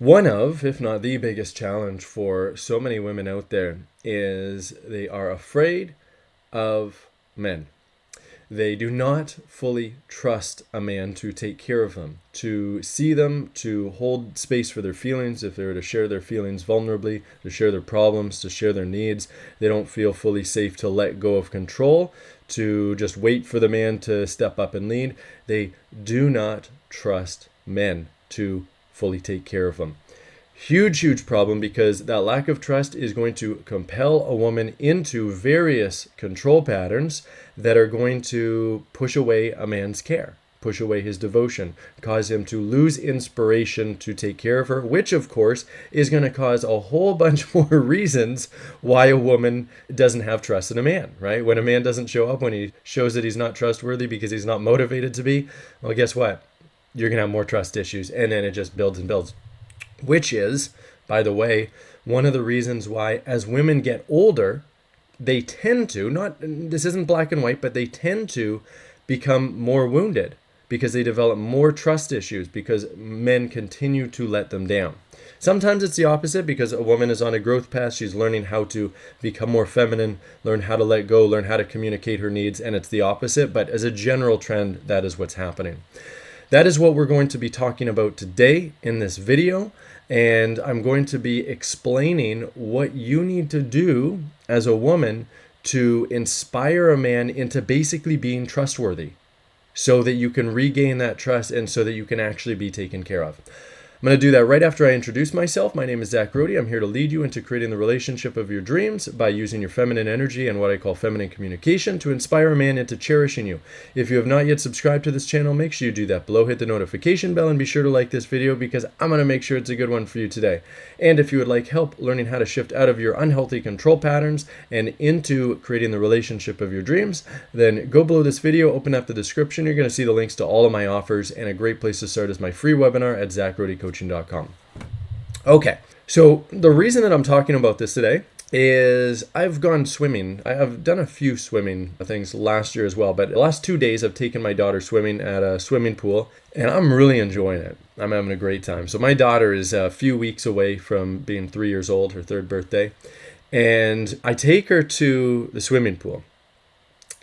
One of, if not the biggest challenge for so many women out there is they are afraid of men. They do not fully trust a man to take care of them, to see them, to hold space for their feelings. If they were to share their feelings vulnerably, to share their problems, to share their needs, they don't feel fully safe to let go of control, to just wait for the man to step up and lead. They do not trust men to fully take care of them. Huge problem, because that lack of trust is going to compel a woman into various control patterns that are going to push away a man's care, push away his devotion, cause him to lose inspiration to take care of her, which of course is going to cause a whole bunch more reasons why a woman doesn't have trust in a man, right? When a man doesn't show up, when he shows that he's not trustworthy because he's not motivated to be, well, guess what? You're going to have more trust issues, and then it just builds and builds. Which is, by the way, one of the reasons why as women get older, they tend to, not, this isn't black and white, but they tend to become more wounded because they develop more trust issues because men continue to let them down. Sometimes it's the opposite because a woman is on a growth path. She's learning how to become more feminine, learn how to let go, learn how to communicate her needs, and it's the opposite. But as a general trend, that is what's happening. That is what we're going to be talking about today in this video. And I'm going to be explaining what you need to do as a woman to inspire a man into basically being trustworthy so that you can regain that trust and so that you can actually be taken care of. I'm going to do that right after I introduce myself. My name is Zach Brody. I'm here to lead you into creating the relationship of your dreams by using your feminine energy and what I call feminine communication to inspire a man into cherishing you. If you have not yet subscribed to this channel, make sure you do that below. Hit the notification bell and be sure to like this video because I'm going to make sure it's a good one for you today. And if you would like help learning how to shift out of your unhealthy control patterns and into creating the relationship of your dreams, then go below this video, open up the description. You're going to see the links to all of my offers, and a great place to start is my free webinar at zachrodycoaching.com. Okay, so the reason that I'm talking about this today is I've gone swimming. I've done a few swimming things last year as well, but the last 2 days I've taken my daughter swimming at a swimming pool, and I'm really enjoying it. I'm having a great time. So my daughter is a few weeks away from being 3 years old, her third birthday, and I take her to the swimming pool,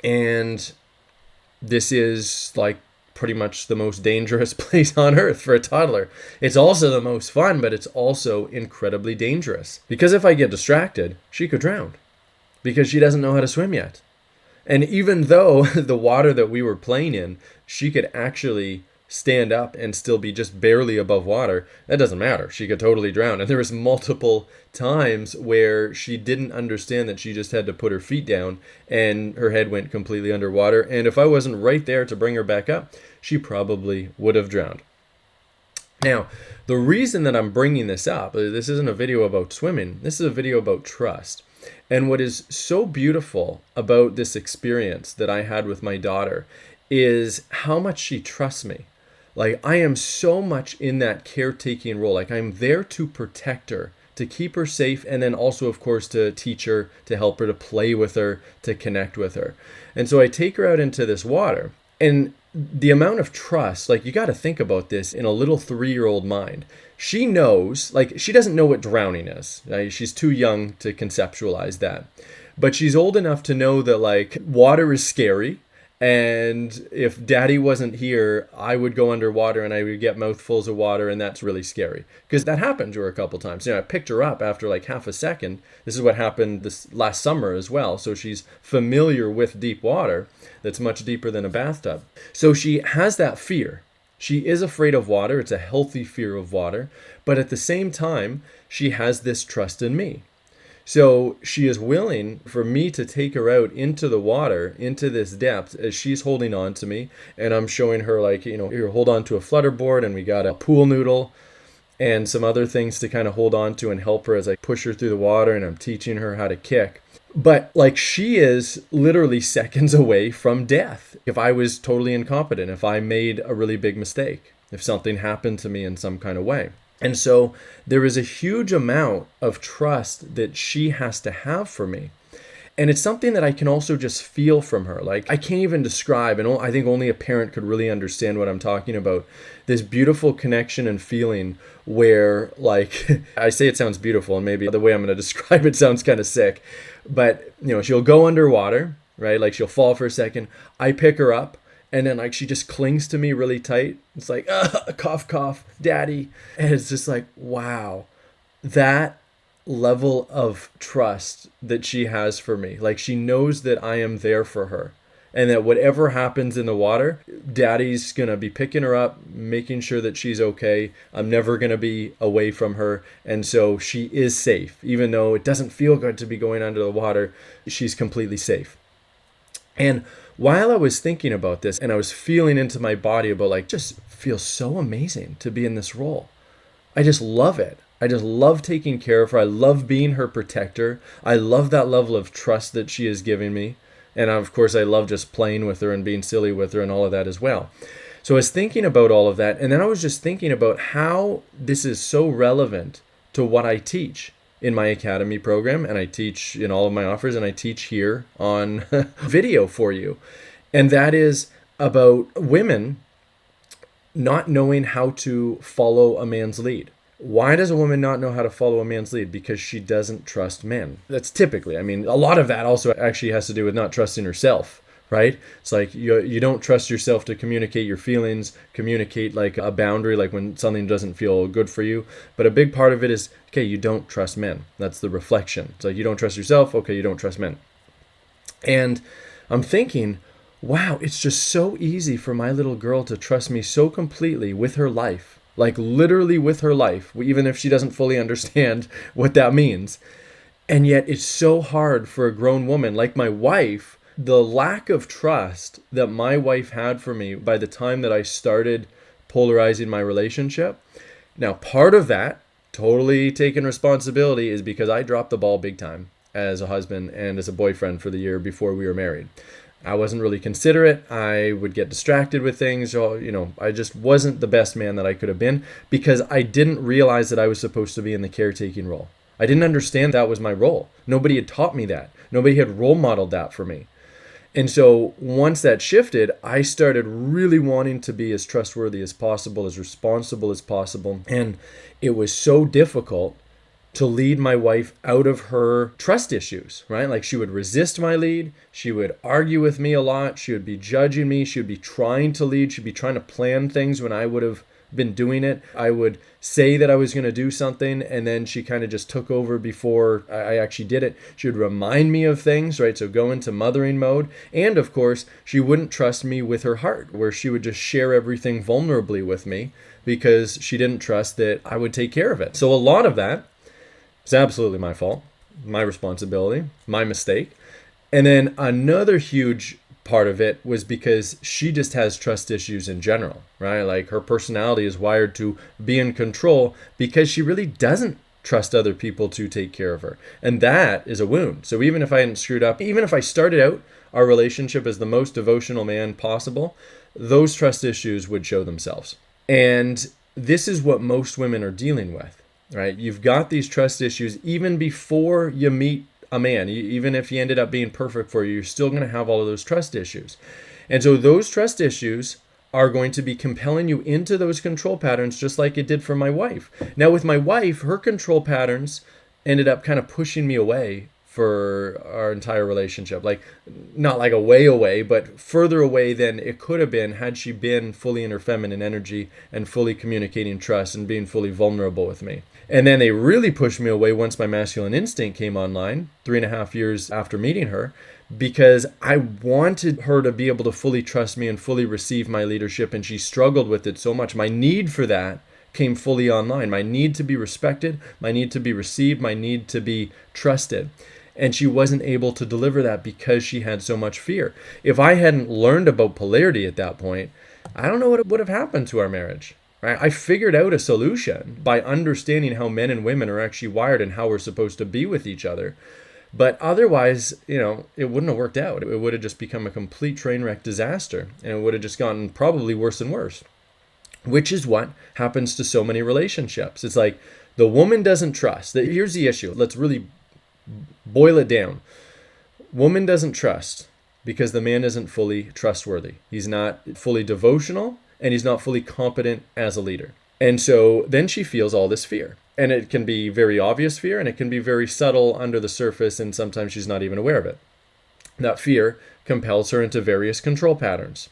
and this is like pretty much the most dangerous place on earth for a toddler. It's also the most fun, but it's also incredibly dangerous. Because if I get distracted, she could drown because she doesn't know how to swim yet. And even though the water that we were playing in, she could actually stand up and still be just barely above water, that doesn't matter. She could totally drown. And there was multiple times where she didn't understand that she just had to put her feet down and her head went completely underwater. And if I wasn't right there to bring her back up, she probably would have drowned. Now, the reason that I'm bringing this up, this isn't a video about swimming, this is a video about trust. And what is so beautiful about this experience that I had with my daughter is how much she trusts me. Like, I am so much in that caretaking role. Like, I'm there to protect her, to keep her safe, and then also, of course, to teach her, to help her, to play with her, to connect with her. And so I take her out into this water, and the amount of trust, like, you got to think about this in a little 3-year-old mind. She knows, like, she doesn't know what drowning is. She's too young to conceptualize that. But she's old enough to know that, like, water is scary. And if daddy wasn't here, I would go underwater and I would get mouthfuls of water, and that's really scary. Because that happened to her a couple times. You know, I picked her up after like half a second. This is what happened this last summer as well. So she's familiar with deep water that's much deeper than a bathtub. So she has that fear. She is afraid of water. It's a healthy fear of water. But at the same time, she has this trust in me. So she is willing for me to take her out into the water, into this depth, as she's holding on to me. And I'm showing her, like, you know, here, hold on to a flutter board, and we got a pool noodle and some other things to kind of hold on to and help her as I push her through the water, and I'm teaching her how to kick. But like, she is literally seconds away from death if I was totally incompetent, if I made a really big mistake, if something happened to me in some kind of way. And so there is a huge amount of trust that she has to have for me. And it's something that I can also just feel from her. Like, I can't even describe, and I think only a parent could really understand what I'm talking about. This beautiful connection and feeling where, like, I say it sounds beautiful, and maybe the way I'm going to describe it sounds kind of sick, but, she'll go underwater, right? Like, she'll fall for a second. I pick her up, and then, like, she just clings to me really tight. It's like, cough, cough, daddy. And it's just like, wow, that level of trust that she has for me. Like, she knows that I am there for her, and that whatever happens in the water, daddy's gonna be picking her up, making sure that she's okay. I'm never gonna be away from her. And so she is safe. Even though it doesn't feel good to be going under the water, she's completely safe. And while I was thinking about this, and I was feeling into my body about, like, just feels so amazing to be in this role. I just love it. I just love taking care of her. I love being her protector. I love that level of trust that she is giving me. And of course, I love just playing with her and being silly with her and all of that as well. So I was thinking about all of that. And then I was just thinking about how this is so relevant to what I teach in my academy program. And I teach in all of my offers, and I teach here on video for you. And that is about women not knowing how to follow a man's lead. Why does a woman not know how to follow a man's lead? Because she doesn't trust men. That's typically, a lot of that also actually has to do with not trusting herself, right? It's like you don't trust yourself to communicate your feelings, communicate like a boundary, like when something doesn't feel good for you. But a big part of it is, okay, you don't trust men. That's the reflection. It's like you don't trust yourself, okay, you don't trust men. And I'm thinking, wow, it's just so easy for my little girl to trust me so completely with her life. Like literally with her life, even if she doesn't fully understand what that means. And yet it's so hard for a grown woman like my wife. The lack of trust that my wife had for me by the time that I started polarizing my relationship. Now, part of that, totally taking responsibility, is because I dropped the ball big time as a husband and as a boyfriend for the year before we were married. I wasn't really considerate. I would get distracted with things. I just wasn't the best man that I could have been because I didn't realize that I was supposed to be in the caretaking role. I didn't understand that was my role. Nobody had taught me that. Nobody had role modeled that for me. And so once that shifted, I started really wanting to be as trustworthy as possible, as responsible as possible. And it was so difficult to lead my wife out of her trust issues, right? Like she would resist my lead. She would argue with me a lot. She would be judging me. She would be trying to lead. She'd be trying to plan things when I would have been doing it. I would say that I was going to do something, and then she kind of just took over before I actually did it. She would remind me of things, right? So go into mothering mode. And of course, she wouldn't trust me with her heart, where she would just share everything vulnerably with me because she didn't trust that I would take care of it. So a lot of that, it's absolutely my fault, my responsibility, my mistake. And then another huge part of it was because she just has trust issues in general, right? Like her personality is wired to be in control because she really doesn't trust other people to take care of her. And that is a wound. So even if I hadn't screwed up, even if I started out our relationship as the most devotional man possible, those trust issues would show themselves. And this is what most women are dealing with. Right? You've got these trust issues even before you meet a man. Even if he ended up being perfect for you, you're still going to have all of those trust issues. And so those trust issues are going to be compelling you into those control patterns, just like it did for my wife. Now with my wife, her control patterns ended up kind of pushing me away for our entire relationship. Like not like a way away, but further away than it could have been had she been fully in her feminine energy and fully communicating trust and being fully vulnerable with me. And then they really pushed me away once my masculine instinct came online 3.5 years after meeting her, because I wanted her to be able to fully trust me and fully receive my leadership, and she struggled with it so much. My need for that came fully online. My need to be respected, my need to be received, my need to be trusted. And she wasn't able to deliver that because she had so much fear. If I hadn't learned about polarity at that point, I don't know what would have happened to our marriage. Right? I figured out a solution by understanding how men and women are actually wired and how we're supposed to be with each other. But otherwise, it wouldn't have worked out. It would have just become a complete train wreck disaster, and it would have just gotten probably worse and worse, which is what happens to so many relationships. It's like the woman doesn't trust. Here's the issue. Let's really boil it down. Woman doesn't trust because the man isn't fully trustworthy. He's not fully devotional, and he's not fully competent as a leader. And so then she feels all this fear. And it can be very obvious fear, and it can be very subtle under the surface, and sometimes she's not even aware of it. That fear compels her into various control patterns.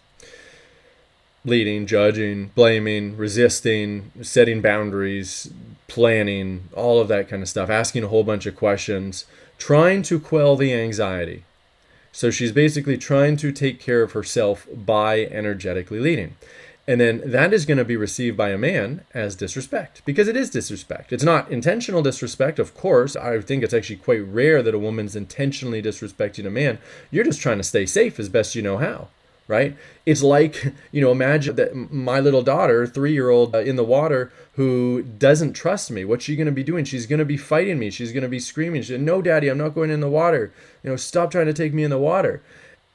Leading, judging, blaming, resisting, setting boundaries, planning, all of that kind of stuff, asking a whole bunch of questions, trying to quell the anxiety. So she's basically trying to take care of herself by energetically leading. And then that is going to be received by a man as disrespect, because it is disrespect. It's not intentional disrespect, of course. I think it's actually quite rare that a woman's intentionally disrespecting a man. You're just trying to stay safe as best you know how, right? It's like, imagine that my little daughter, 3-year-old in the water, who doesn't trust me. What's she going to be doing? She's going to be fighting me. She's going to be screaming. She's, no, Daddy, I'm not going in the water. Stop trying to take me in the water.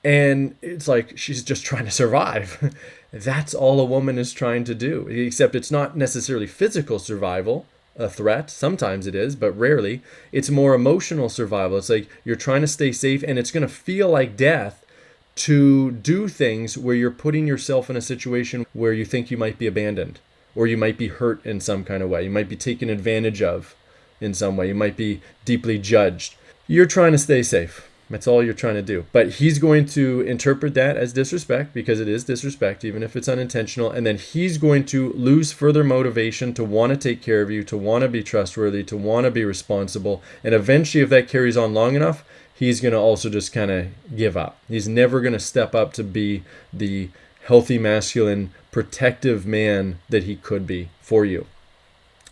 And it's like she's just trying to survive. That's all a woman is trying to do, except it's not necessarily physical survival, a threat. Sometimes it is, but rarely. It's more emotional survival. It's like you're trying to stay safe, and it's going to feel like death to do things where you're putting yourself in a situation where you think you might be abandoned, or you might be hurt in some kind of way. You might be taken advantage of in some way. You might be deeply judged. You're trying to stay safe. That's all you're trying to do. But he's going to interpret that as disrespect, because it is disrespect, even if it's unintentional. And then he's going to lose further motivation to want to take care of you, to want to be trustworthy, to want to be responsible. And eventually, if that carries on long enough, he's going to also just kind of give up. He's never going to step up to be the healthy, masculine, protective man that he could be for you.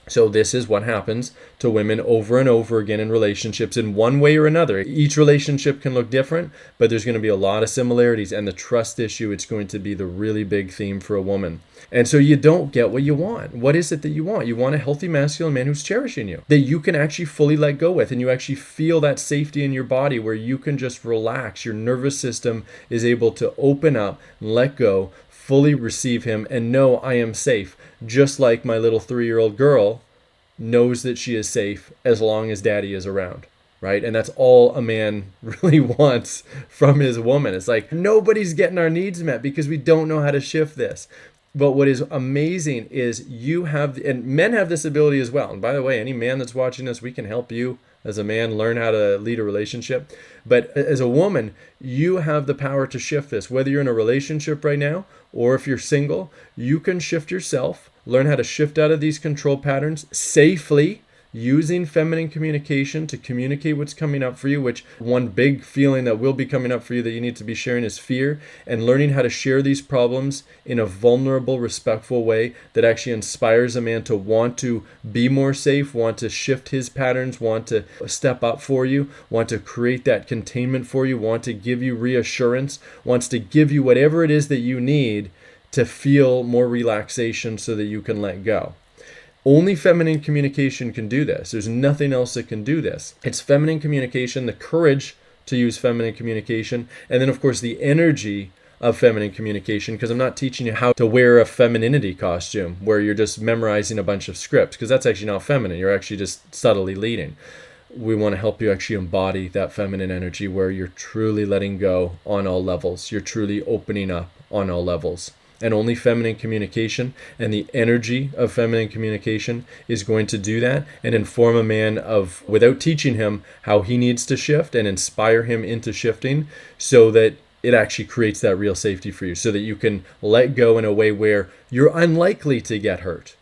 So this is what happens to women over and over again in relationships in one way or another. Each relationship can look different, but there's going to be a lot of similarities. And the trust issue, it's going to be the really big theme for a woman. And so you don't get what you want. What is it that you want? You want a healthy masculine man who's cherishing you, that you can actually fully let go with, and you actually feel that safety in your body where you can just relax. Your nervous system is able to open up, let go, fully receive him, and know I am safe. Just like my little 3-year-old girl knows that she is safe as long as Daddy is around, right? And that's all a man really wants from his woman. It's like nobody's getting our needs met because we don't know how to shift this. But what is amazing is and men have this ability as well. And by the way, any man that's watching this, we can help you as a man learn how to lead a relationship. But as a woman, you have the power to shift this. Whether you're in a relationship right now or if you're single, you can shift yourself, learn how to shift out of these control patterns safely, using feminine communication to communicate what's coming up for you, which one big feeling that will be coming up for you that you need to be sharing is fear, and learning how to share these problems in a vulnerable, respectful way that actually inspires a man to want to be more safe, want to shift his patterns, want to step up for you, want to create that containment for you, want to give you reassurance, wants to give you whatever it is that you need to feel more relaxation so that you can let go. Only feminine communication can do this. There's nothing else that can do this. It's feminine communication, the courage to use feminine communication, and then of course the energy of feminine communication, because I'm not teaching you how to wear a femininity costume where you're just memorizing a bunch of scripts, because that's actually not feminine. You're actually just subtly leading. We want to help you actually embody that feminine energy where you're truly letting go on all levels. You're truly opening up on all levels. And only feminine communication and the energy of feminine communication is going to do that and inform a man without teaching him how he needs to shift, and inspire him into shifting so that it actually creates that real safety for you, so that you can let go in a way where you're unlikely to get hurt.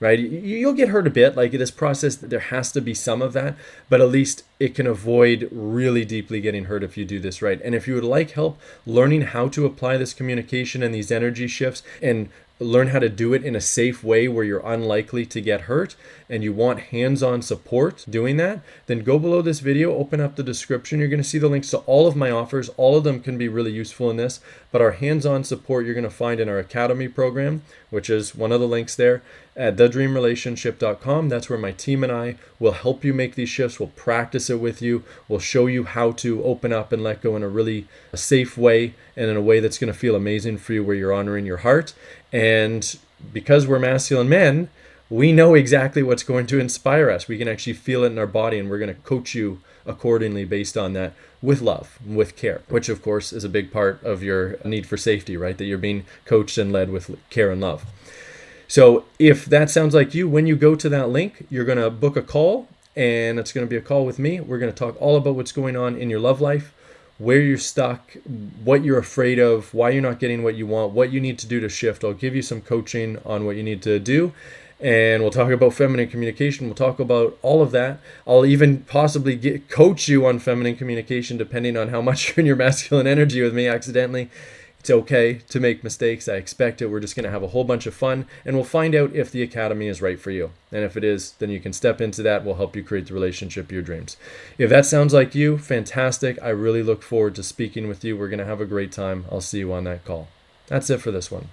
Right? You'll get hurt a bit, like this process, there has to be some of that, but at least it can avoid really deeply getting hurt if you do this right. And if you would like help learning how to apply this communication and these energy shifts and learn how to do it in a safe way where you're unlikely to get hurt, and you want hands-on support doing that, then go below this video, open up the description. You're going to see the links to all of my offers. All of them can be really useful in this, but our hands-on support you're going to find in our Academy program, which is one of the links there at thedreamrelationship.com. That's where my team and I will help you make these shifts. We'll practice it with you. We'll show you how to open up and let go in a really safe way, and in a way that's going to feel amazing for you, where you're honoring your heart. And because we're masculine men, we know exactly what's going to inspire us. We can actually feel it in our body, and we're going to coach you accordingly based on that, with love, with care, which of course is a big part of your need for safety, right? That you're being coached and led with care and love. So if that sounds like you, when you go to that link, you're going to book a call, and it's going to be a call with me. We're going to talk all about what's going on in your love life, where you're stuck, what you're afraid of, why you're not getting what you want, what you need to do to shift. I'll give you some coaching on what you need to do. And we'll talk about feminine communication. We'll talk about all of that. I'll even possibly coach you on feminine communication, depending on how much you're in your masculine energy with me accidentally. It's okay to make mistakes. I expect it. We're just going to have a whole bunch of fun, and we'll find out if the academy is right for you. And if it is, then you can step into that. We'll help you create the relationship of your dreams. If that sounds like you, fantastic. I really look forward to speaking with you. We're going to have a great time. I'll see you on that call. That's it for this one.